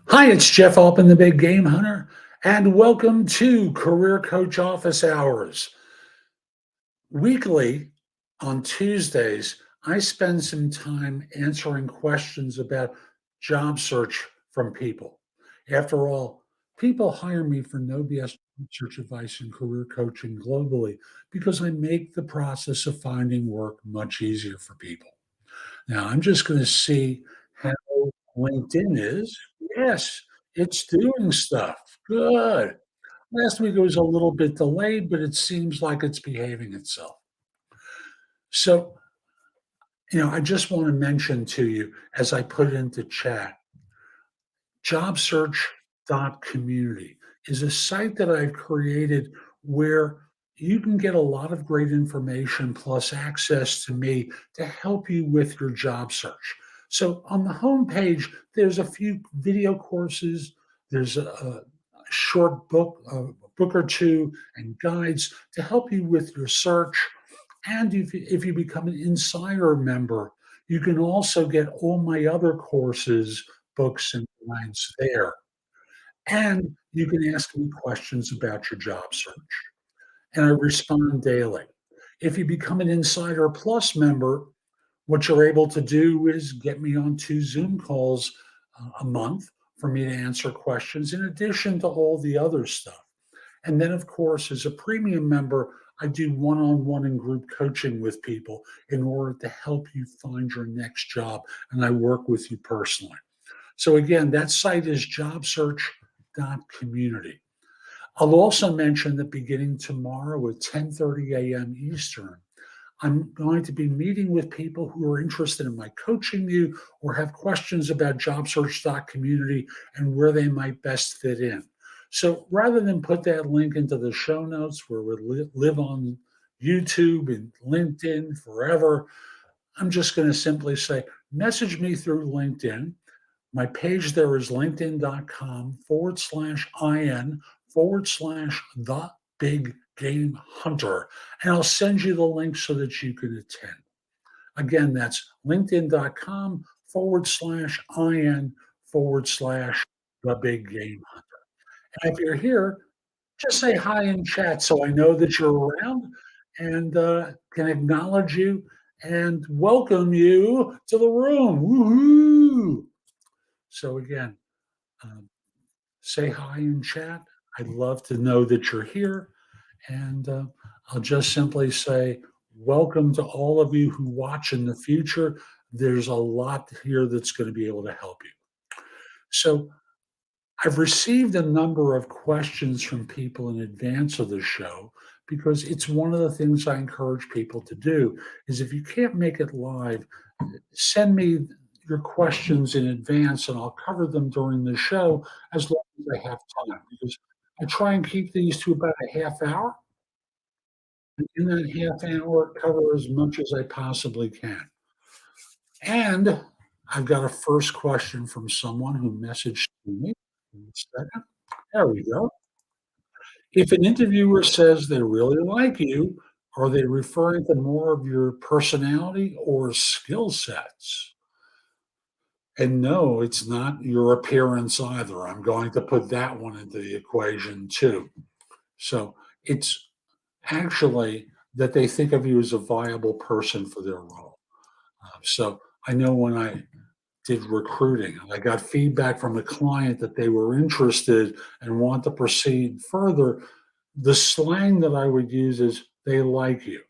Hi, it's Jeff Altman, the Big Game Hunter, and welcome to Career Coach Office Hours. Weekly on Tuesdays, I spend some time answering questions about job search from people. After all, people hire me for no BS search advice and career coaching globally because I make the process of finding work much easier for people. Now, I'm just going to see how LinkedIn is. Yes, it's doing stuff. Good. Last week it was a little bit delayed, but it seems like it's behaving itself. So, I just want to mention to you as I put it into chat, jobsearch.community is a site that I've created where you can get a lot of great information plus access to me to help you with your job search. So on the homepage, there's a few video courses, there's a short book or two, and guides to help you with your search. And if you become an insider member, you can also get all my other courses, books, and guides there. And you can ask me questions about your job search, and I respond daily. If you become an Insider Plus member, what you're able to do is get me on 2 Zoom calls a month for me to answer questions, in addition to all the other stuff. And then, of course, as a premium member, I do one on one and group coaching with people in order to help you find your next job. And I work with you personally. So, again, that site is jobsearch.community. I'll also mention that beginning tomorrow at 10:30 a.m. Eastern, I'm going to be meeting with people who are interested in my coaching you or have questions about jobsearch.community and where they might best fit in. So rather than put that link into the show notes where we live on YouTube and LinkedIn forever, I'm just going to simply say, message me through LinkedIn. My page there is linkedin.com/IN/ the big game hunter. And I'll send you the link so that you can attend. Again, that's linkedin.com/IN/ the big game hunter. And if you're here, just say hi in chat so I know that you're around and can acknowledge you and welcome you to the room. Woohoo! So again, um, say hi in chat. I'd love to know that you're here. And I'll just simply say, welcome to all of you who watch in the future. There's a lot here that's going to be able to help you. So I've received a number of questions from people in advance of the show because it's one of the things I encourage people to do is if you can't make it live, send me your questions in advance and I'll cover them during the show as long as I have time because I try and keep these to about a half hour. And in that half hour, cover as much as I possibly can. And I've got a first question from someone who messaged me. One second. There we go. If an interviewer says they really like you, are they referring to more of your personality or skill sets? And no, it's not your appearance either. I'm going to put that one into the equation too. So it's actually that they think of you as a viable person for their role. So I know when I did recruiting, I got feedback from a client that they were interested and want to proceed further. The slang that I would use is they like your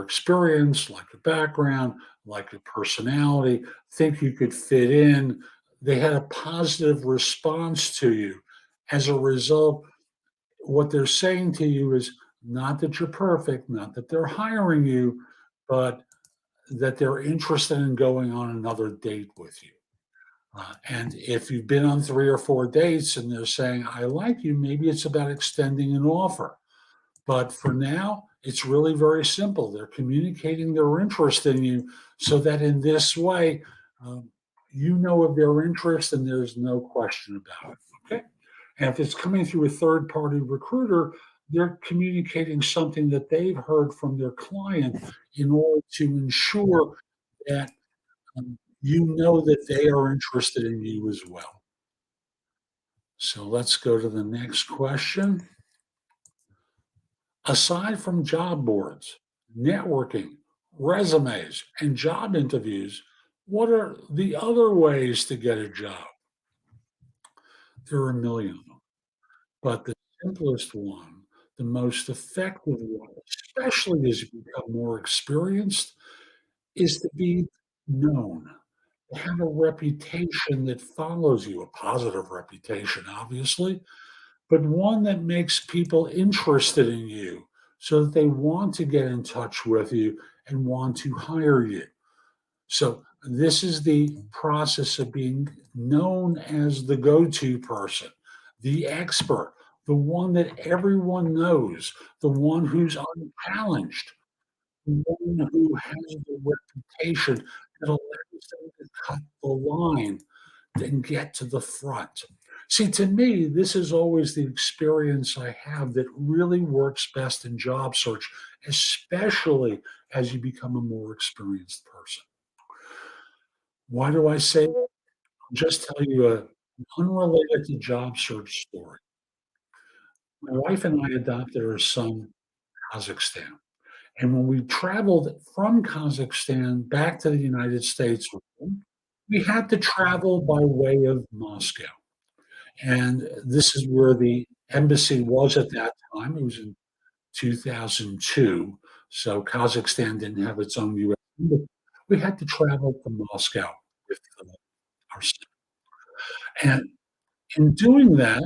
experience, like your background, like your personality, think you could fit in. They had a positive response to you. As a result, what they're saying to you is not that you're perfect, not that they're hiring you, but that they're interested in going on another date with you. And if you've been on 3 or 4 dates and they're saying, I like you, maybe it's about extending an offer. But for now, it's really very simple. They're communicating their interest in you so that in this way, um, you know of their interest and there's no question about it. Okay. And if it's coming through a third party recruiter, they're communicating something that they've heard from their client in order to ensure that you know that they are interested in you as well. So let's go to the next question. Aside from job boards, networking, resumes, and job interviews, what are the other ways to get a job? There are a million of them, but the simplest one, the most effective one, especially as you become more experienced, is to be known, to have a reputation that follows you, a positive reputation, obviously, but one that makes people interested in you so that they want to get in touch with you and want to hire you. So, this is the process of being known as the go to person, the expert, the one that everyone knows, the one who's unchallenged, the one who has the reputation that allows them to cut the line and get to the front. See, to me, this is always the experience I have that really works best in job search, especially as you become a more experienced person. Why do I say that? I'll just tell you a unrelated to job search story. My wife and I adopted our son in Kazakhstan. And when we traveled from Kazakhstan back to the United States, we had to travel by way of Moscow. And this is where the embassy was at that time. It was in 2002. So Kazakhstan didn't have its own US embassy. We had to travel to Moscow with our son. And in doing that,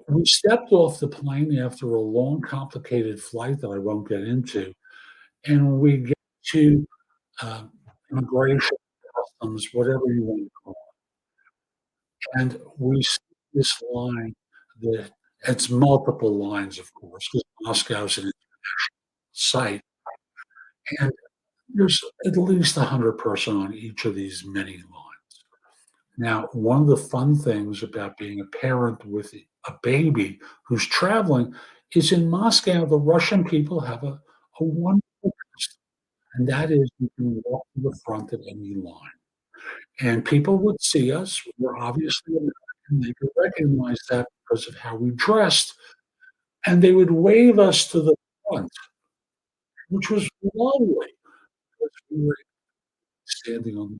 we stepped off the plane after a long, complicated flight that I won't get into, and we get to uh, immigration, customs, whatever you want to call it. And we see this line that it's multiple lines, of course, because Moscow's an site, and there's at least 100 person on each of these many lines. Now, one of the fun things about being a parent with a baby who's traveling is in Moscow, the Russian people have a wonderful custom, and that is you can walk to the front of any line. And people would see us. We're obviously American. They could recognize that because of how we dressed, and they would wave us to the front, which was lovely because we were standing on the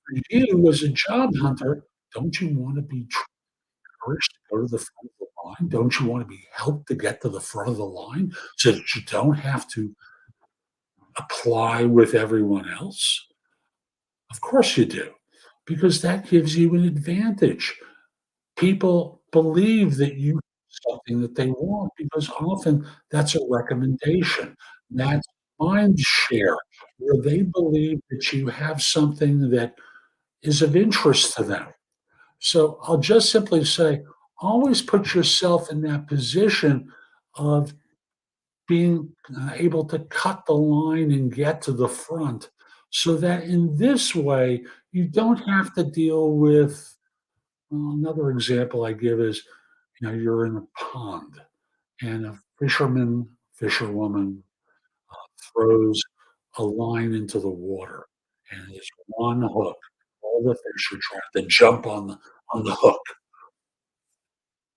for you as a job hunter, don't you want to be encouraged to go to the front of the line? Don't you want to be helped to get to the front of the line so that you don't have to apply with everyone else? Of course you do, because that gives you an advantage. People believe that you have something that they want because often that's a recommendation. That's mind share, where they believe that you have something that is of interest to them. So I'll just simply say, always put yourself in that position of being able to cut the line and get to the front so that in this way, you don't have to deal with well, another example I give is, you're in a pond and a fisherwoman throws a line into the water and there's one hook. All the fish are trying to jump on the hook.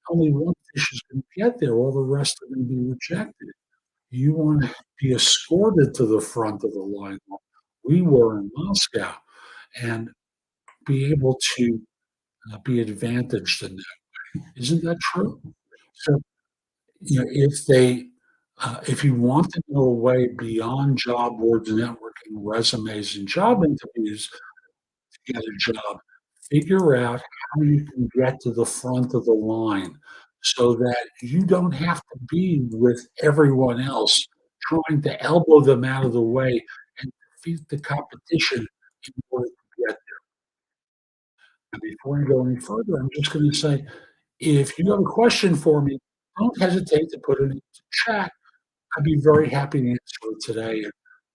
Only one fish is going to get there. All the rest are going to be rejected. You want to be escorted to the front of the line. We were in Moscow and be able to be advantaged in that. Isn't that true? So if you want to know a way beyond job boards, networking, resumes, and job interviews to get a job, figure out how you can get to the front of the line so that you don't have to be with everyone else trying to elbow them out of the way and defeat the competition in order to get there. And before I go any further, I'm just going to say, if you have a question for me, don't hesitate to put it into chat. I'd be very happy to answer it today and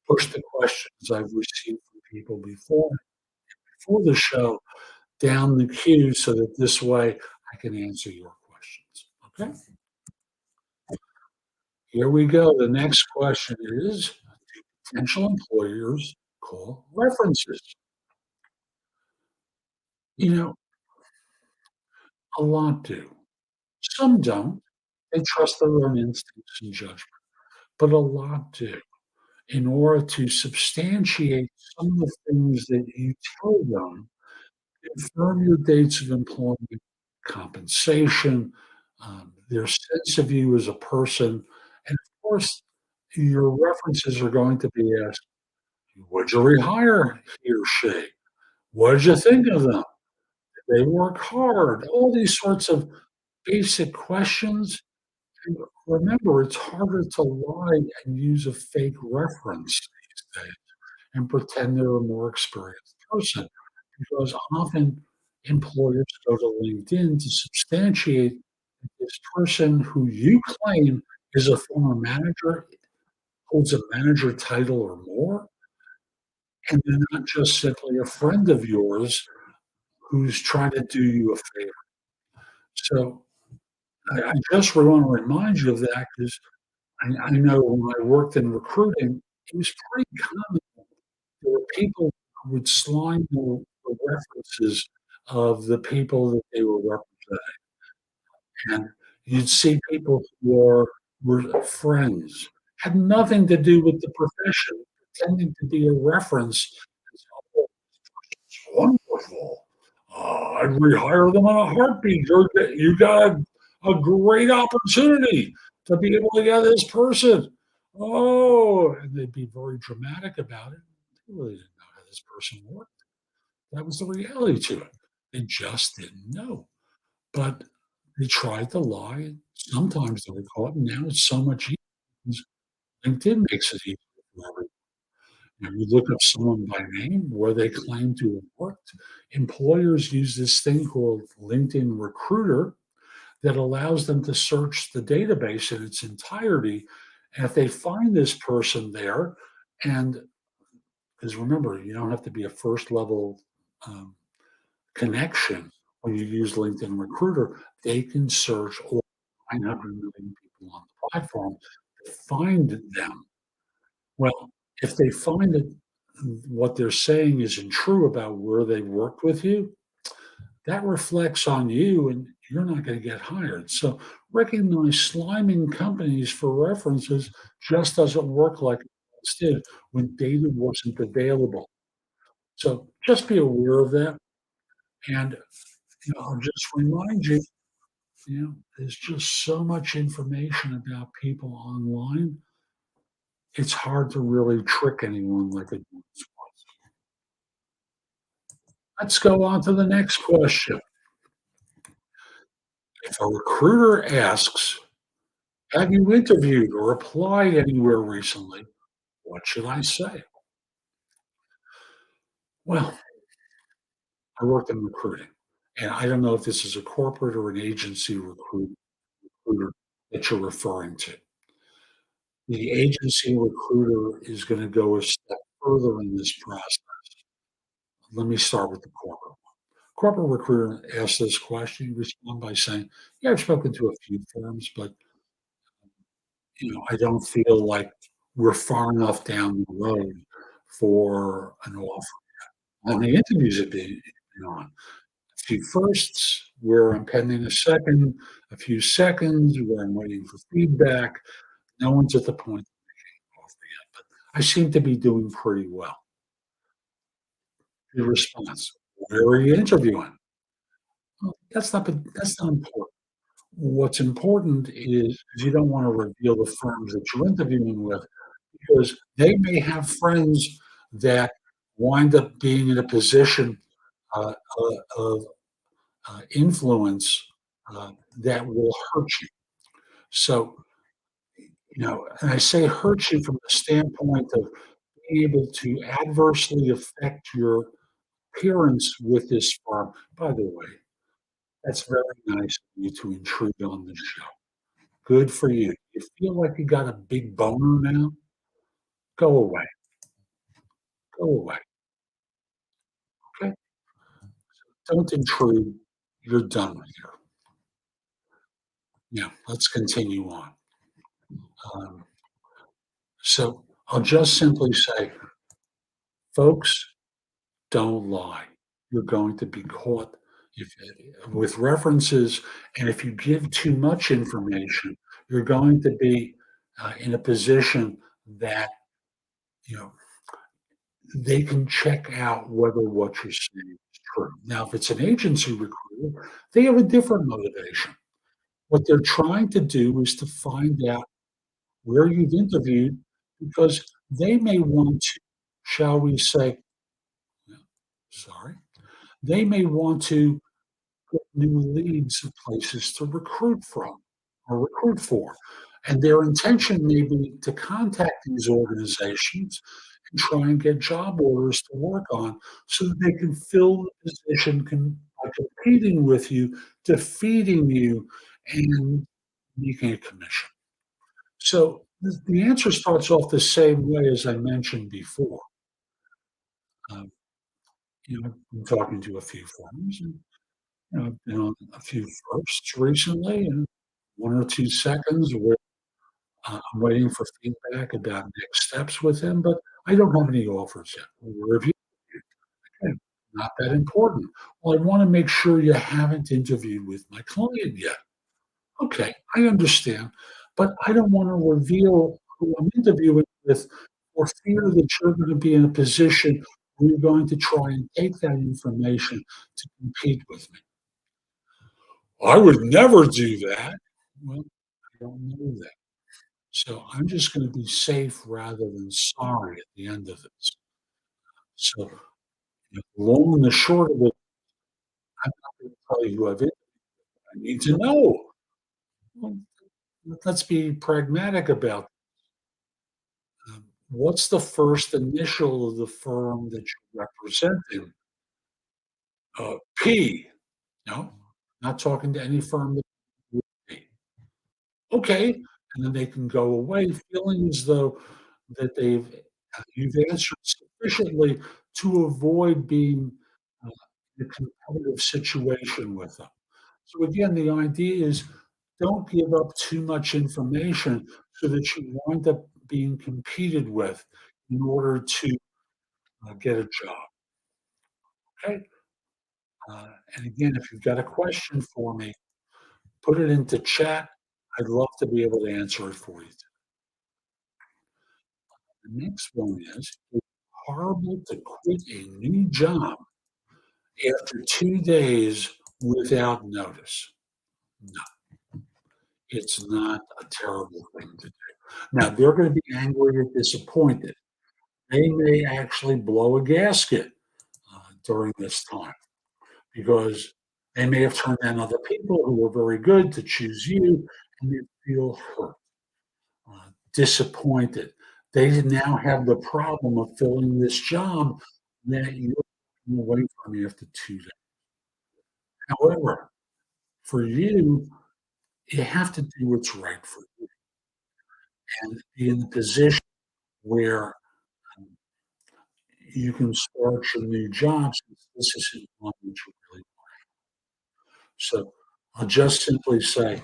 push the questions I've received from people before the show down the queue so that this way I can answer your questions. Okay, here we go. The next question is, do potential employers call references. You know, a lot do. Some don't. They trust their own instincts and judgment, but a lot do. In order to substantiate some of the things that you tell them, confirm your dates of employment, compensation, their sense of you as a person, and of course, your references are going to be asked, would you rehire he or she? What did you think of them? Did they work hard? All these sorts of basic questions. And remember, it's harder to lie and use a fake reference these days and pretend they're a more experienced person because often employers go to LinkedIn to substantiate that this person who you claim is a former manager, holds a manager title or more, and they're not just simply a friend of yours who's trying to do you a favor. So I just want to remind you of that because I know when I worked in recruiting, it was pretty common. There were people who would slime the references of the people that they were representing, and you'd see people who were friends, had nothing to do with the profession, pretending to be a reference. "Oh, it's wonderful. I'd rehire them in a heartbeat. You got a great opportunity to be able to get this person. Oh," and they'd be very dramatic about it. They really didn't know how this person worked. That was the reality to it. They just didn't know. But they tried to lie. Sometimes they were caught. And now it's so much easier. LinkedIn makes it easier for everyone. When you look up someone by name, where they claim to have worked, employers use this thing called LinkedIn Recruiter that allows them to search the database in its entirety. And if they find this person there, and because remember, you don't have to be a first level um, connection when you use LinkedIn Recruiter, they can search all 900 million people on the platform to find them. Well, if they find that what they're saying isn't true about where they worked with you, that reflects on you and you're not going to get hired. So recognize sliming companies for references just doesn't work like it once did when data wasn't available. So just be aware of that. And I'll just remind you, there's just so much information about people online. It's hard to really trick anyone like it once was. Let's go on to the next question. If a recruiter asks, have you interviewed or applied anywhere recently? What should I say? Well, I worked in recruiting, and I don't know if this is a corporate or an agency recruiter that you're referring to. The agency recruiter is going to go a step further in this process. Let me start with the corporate. Corporate recruiter asks this question, you respond by saying, yeah, I've spoken to a few firms, but I don't feel like we're far enough down the road for an offer. How many interviews have been on? A few firsts where I'm pending a second, a few seconds where I'm waiting for feedback. No one's at the point of offer yet, but I seem to be doing pretty well. Your response, where are you interviewing? Well, that's not important. What's important is you don't want to reveal the firms that you're interviewing with because they may have friends that wind up being in a position of influence that will hurt you. So, and I say hurt you from the standpoint of being able to adversely affect your appearance with this firm. By the way, that's very nice of you to intrude on the show. Good for you. You feel like you got a big boner now? Go away. Go away. Okay? Don't intrude. You're done here. Now, let's continue on. Um, so I'll just simply say Folks, don't lie. You're going to be caught if, with references, and if you give too much information, you're going to be in a position that you know they can check out whether what you're saying is true. Now, if it's an agency recruiter, they have a different motivation. What they're trying to do is to find out where you've interviewed because they may want to, shall we say, sorry, they may want to get new leads of places to recruit from or recruit for. And their intention may be to contact these organizations and try and get job orders to work on so that they can fill the position by competing with you, defeating you, and making a commission. So the answer starts off the same way as I mentioned before. Um, I'm talking to a few firms, and I've been on a few firsts recently, and 1 or 2 seconds where, I'm waiting for feedback about next steps with him, but I don't have any offers yet. Where have you been? Not that important. Well, I wanna make sure you haven't interviewed with my client yet. Okay, I understand, but I don't wanna reveal who I'm interviewing with for fear that you're gonna be in a position where you're going to try and take that information to compete with me. I would never do that. Well, I don't know that. So I'm just gonna be safe rather than sorry at the end of this. So the long and the short of it, I'm not gonna tell you who I've interviewed. I need to know. Well, let's be pragmatic about what's the first initial of the firm that you're representing? P. No, not talking to any firm that with P. Okay, and then they can go away feeling as though that you've answered sufficiently to avoid being, uh, in a competitive situation with them. So again, the idea is don't give up too much information so that you wind up being competed with in order to, get a job, okay? And again, if you've got a question for me, put it into chat. I'd love to be able to answer it for you. The next one is, it's horrible to quit a new job after 2 days without notice. No, it's not a terrible thing to do. Now, they're gonna be angry or disappointed. They may actually blow a gasket, during this time because they may have turned down other people who were very good to choose you, and you feel hurt, disappointed. They now have the problem of filling this job that you're taking away from after 2 days. However, for you have to do what's right for you and be in the position where um, you can start your new job since this isn't one that you really so I'll just simply say,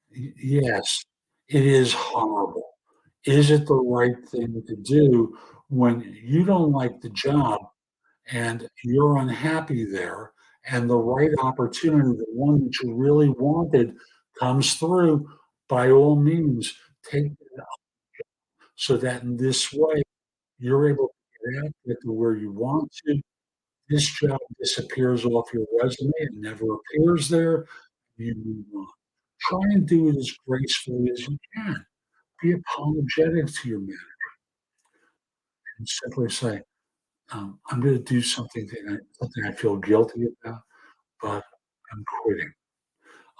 yes, it is horrible. Is it the right thing to do when you don't like the job and you're unhappy there and the right opportunity, the one that you really wanted comes through? By all means, take it up so that in this way you're able to get out, get to where you want to. This job disappears off your resume and never appears there. You move on. Try and do it as gracefully as you can. Be apologetic to your manager and simply say, "I'm going to do something I feel guilty about, but I'm quitting."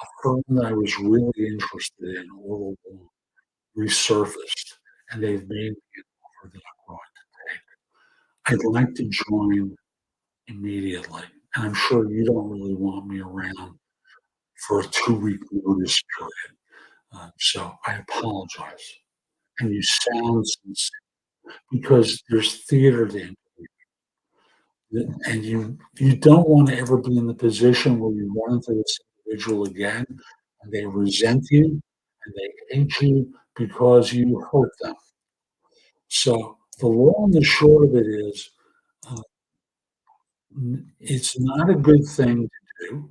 A firm that I was really interested in all along resurfaced, and they've made me an offer that I'm going to take. I'd like to join immediately, and I'm sure you don't really want me around for a 2-week notice period. So I apologize. And you sound sincere because there's theater to and you don't wanna ever be in the position where you run into this individual again, and they resent you, and they hate you because you hurt them. So, The long and the short of it is, uh, it's not a good thing to do.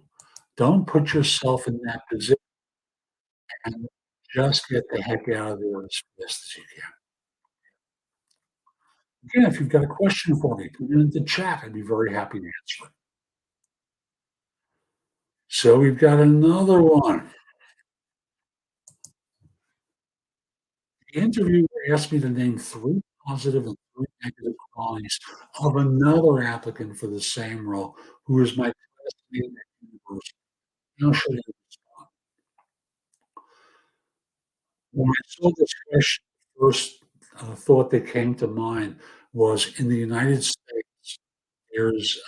Don't put yourself in that position and just get the heck out of there as fast as you can. Again, if you've got a question for me, put it in the chat. I'd be very happy to answer it. So we've got another one. The interviewer asked me to name three positive and three negative qualities of another applicant for the same role who is my classmate at university. How should I respond? When I saw this question, the first thought that came to mind was in the United States, there's,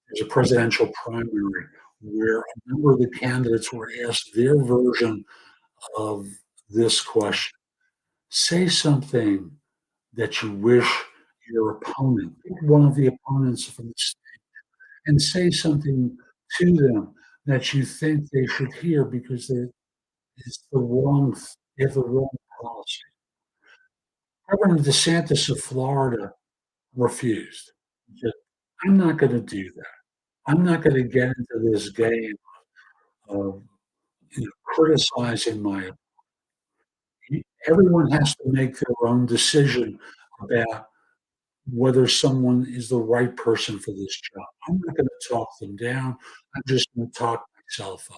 there's a presidential primary where a number of the candidates were asked their version of this question. Say something that you wish your opponent, pick one of the opponents from the state, and say something to them that you think they should hear because it's the wrong, they have the wrong policy. Governor DeSantis of Florida refused. He said, I'm not going to do that. I'm not going to get into this game of criticizing my. Everyone has to make their own decision about whether someone is the right person for this job. I'm not going to talk them down. I'm just going to talk myself up.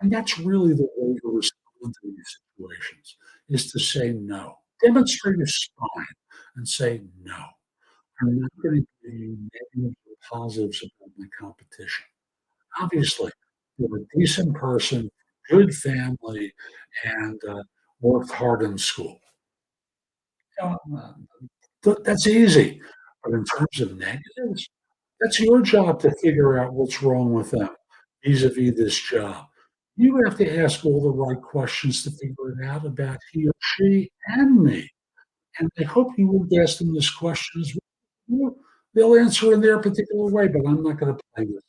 And that's really the way to respond to these situations is to say no. Demonstrate your spine and say no. I'm not going to give you negatives or positives about my competition. Obviously, you're a decent person, good family, and worked hard in school. You know, that's easy. But in terms of negatives, that's your job to figure out what's wrong with them vis-a-vis this job. You have to ask all the right questions to figure it out about he or she and me. And I hope you will ask them this question as well. They'll answer in their particular way, but I'm not going to play with it.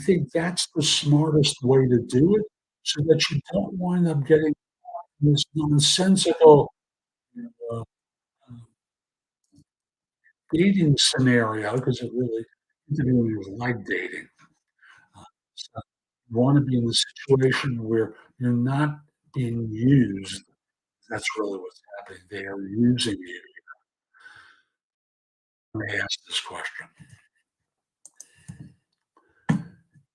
I think that's the smartest way to do it so that you don't wind up getting this nonsensical uh, dating scenario because it really interviewing is like dating. So you want to be in the situation where you're not being used. That's really what's happening. They are using you. When I ask this question.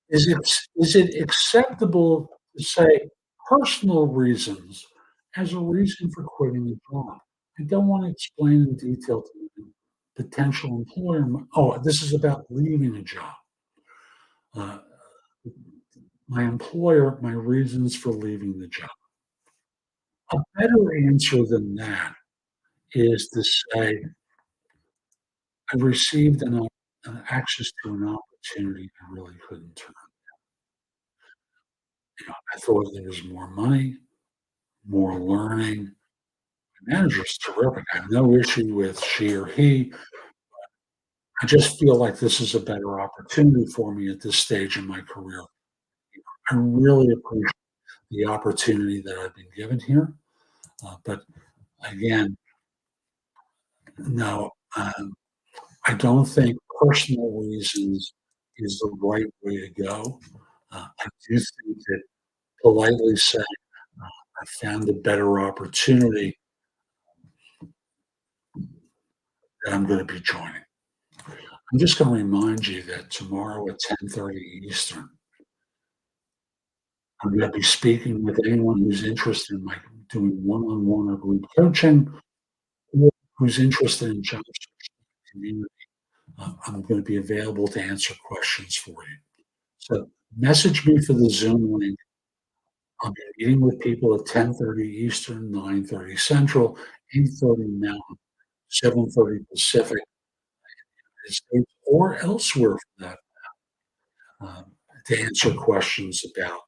Is it acceptable to say personal reasons as a reason for quitting a job? I don't want to explain in detail to the potential employer. Oh, this is about leaving a job. Uh, my employer, my reasons for leaving the job. A better answer than that is to say, I received access to an opportunity I really couldn't turn. I thought there was more money, more learning. The manager's terrific. I have no issue with she or he. I just feel like this is a better opportunity for me at this stage in my career. I really appreciate the opportunity that I've been given here. But again, no, I don't think personal reasons is the right way to go. I do think that politely saying, I found a better opportunity that I'm going to be joining. I'm just going to remind you that tomorrow at 10:30 Eastern, I'm going to be speaking with anyone who's interested in doing one-on-one or group coaching, or who's interested in job search community. I'm going to be available to answer questions for you. So message me for the Zoom link. I'll be meeting with people at 10:30 Eastern, 9:30 Central, 8:30 Mountain, 7:30 Pacific, United States, or elsewhere for that, um, to answer questions about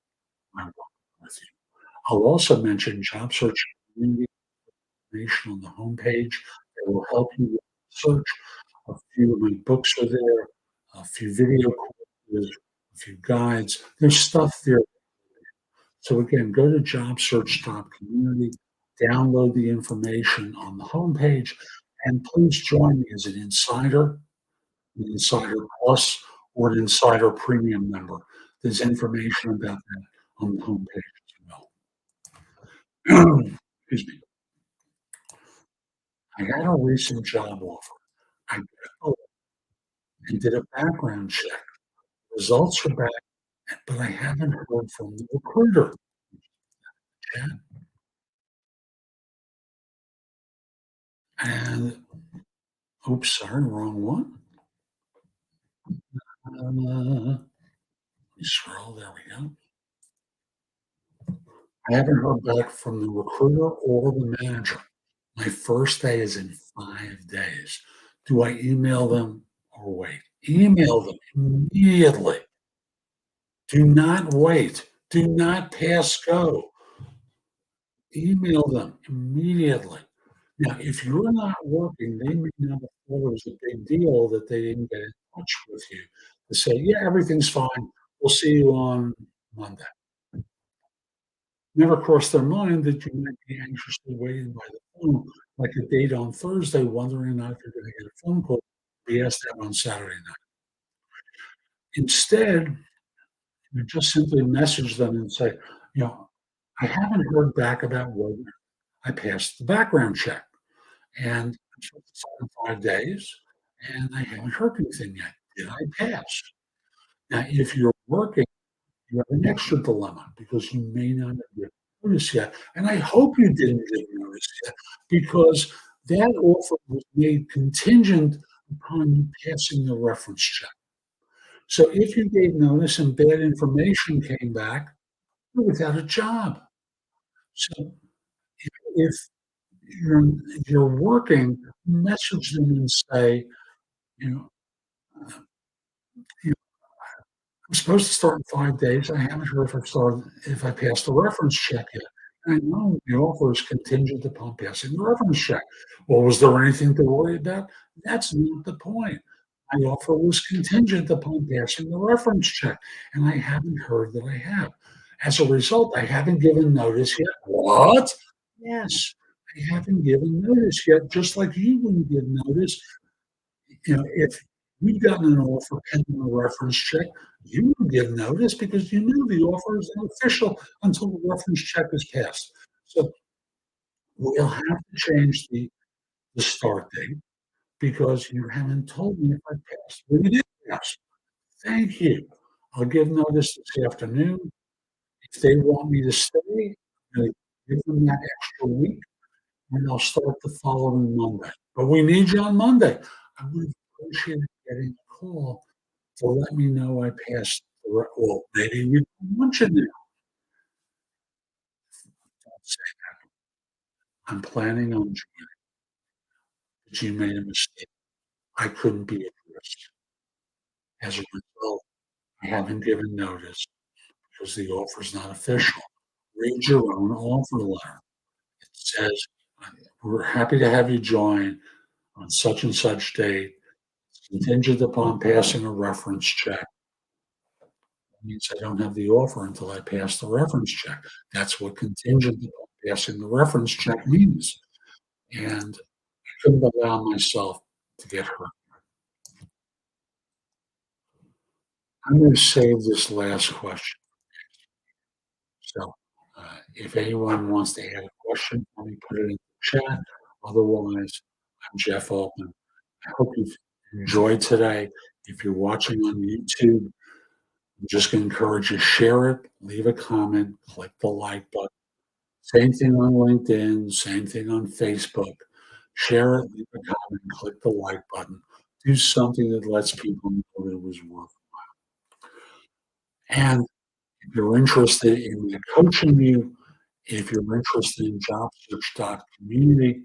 my work with you. I'll also mention job search community information on the homepage that will help you with search. A few of my books are there, a few video courses, a few guides. There's stuff there. So again, go to Job Search Community. download the information on the homepage, and please join me as an insider, an insider plus, or an insider premium member. There's information about that on the homepage as well. Excuse me. I had a recent job offer. I and did a background check. Results are back, but I haven't heard from the recruiter. Yeah. And oops, sorry, wrong one. Let me scroll. There we go. I haven't heard back from the recruiter or the manager. My first day is in 5 days. Do I email them or wait? Email them immediately. Do not wait. Do not pass go. Email them immediately. Now, if you're not working, they may not have thought it was a big deal that they didn't get in touch with you to say, yeah, everything's fine. We'll see you on Monday. Never crossed their mind that you might be anxiously waiting by the phone, like a date on Thursday, wondering not if you're going to get a phone call. Be asked that on Saturday night. Instead, you just simply message them and say, you know, I haven't heard back about whether I passed the background check. And I'm supposed to start in 5 days, and I haven't heard anything yet. Did I pass? Now, if you're working, you have an extra dilemma because you may not have given notice yet. And I hope you didn't give notice yet because that offer was made contingent upon you passing the reference check. So if you gave notice and bad information came back, you're without a job. So if you're you're working, message them and say, you know, I'm supposed to start in 5 days. I haven't heard if I passed the reference check yet. I know the offer is contingent upon passing the reference check. Well, was there anything to worry about? That's not the point. My offer was contingent upon passing the reference check, and I haven't heard that I have. As a result, I haven't given notice yet. What? Yes, I haven't given notice yet, just like you wouldn't give notice. If you'd gotten an offer pending a reference check, you would give notice because you knew the offer is not official until the reference check is passed. So we'll have to change the start date because you haven't told me if I passed. Well, you did pass. Thank you. I'll give notice this afternoon. If they want me to stay, I'm gonna give them that extra week, and I'll start the following Monday. But we need you on Monday. I would have appreciated getting a call to let me know I passed well, maybe we don't want you now. Don't say that. I'm planning on joining, but you made a mistake. I couldn't be at risk. As a result, I haven't given notice because the offer's not official. Read your own offer letter. It says, "We're happy to have you join on such and such date. It's contingent upon passing a reference check." That means I don't have the offer until I pass the reference check. That's what contingent upon passing the reference check means. And I couldn't allow myself to get hurt. I'm going to save this last question. So, if anyone wants to add a question, let me put it in the chat. Otherwise, I'm Jeff Altman. I hope you've enjoyed today. If you're watching on YouTube, I'm just going to encourage you share it, leave a comment, click the like button. Same thing on LinkedIn, same thing on Facebook. Share it, leave a comment, click the like button. Do something that lets people know that it was worth. And if you're interested in me coaching you, if you're interested in jobsearch.community,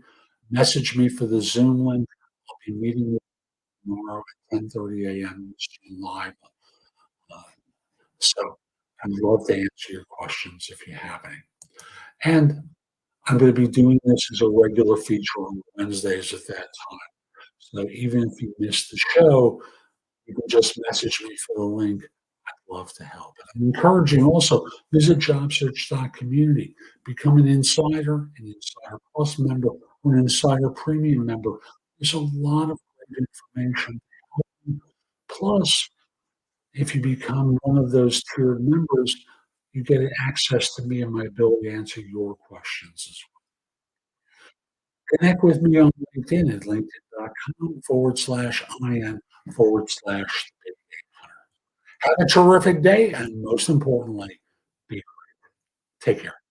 message me for the Zoom link. I'll be meeting with you tomorrow at 10:30 a.m. Eastern live. Uh, so I'd love to answer your questions if you have any. And I'm going to be doing this as a regular feature on Wednesdays at that time. So even if you missed the show, you can just message me for the link. I'd love to help. I'm encouraging also, visit jobsearch.community, become an Insider Plus member, or an Insider Premium member. There's a lot of great information. Plus, if you become one of those tiered members, you get access to me and my ability to answer your questions as well. Connect with me on LinkedIn at linkedin.com/IN/. Have a terrific day, and most importantly, be take care.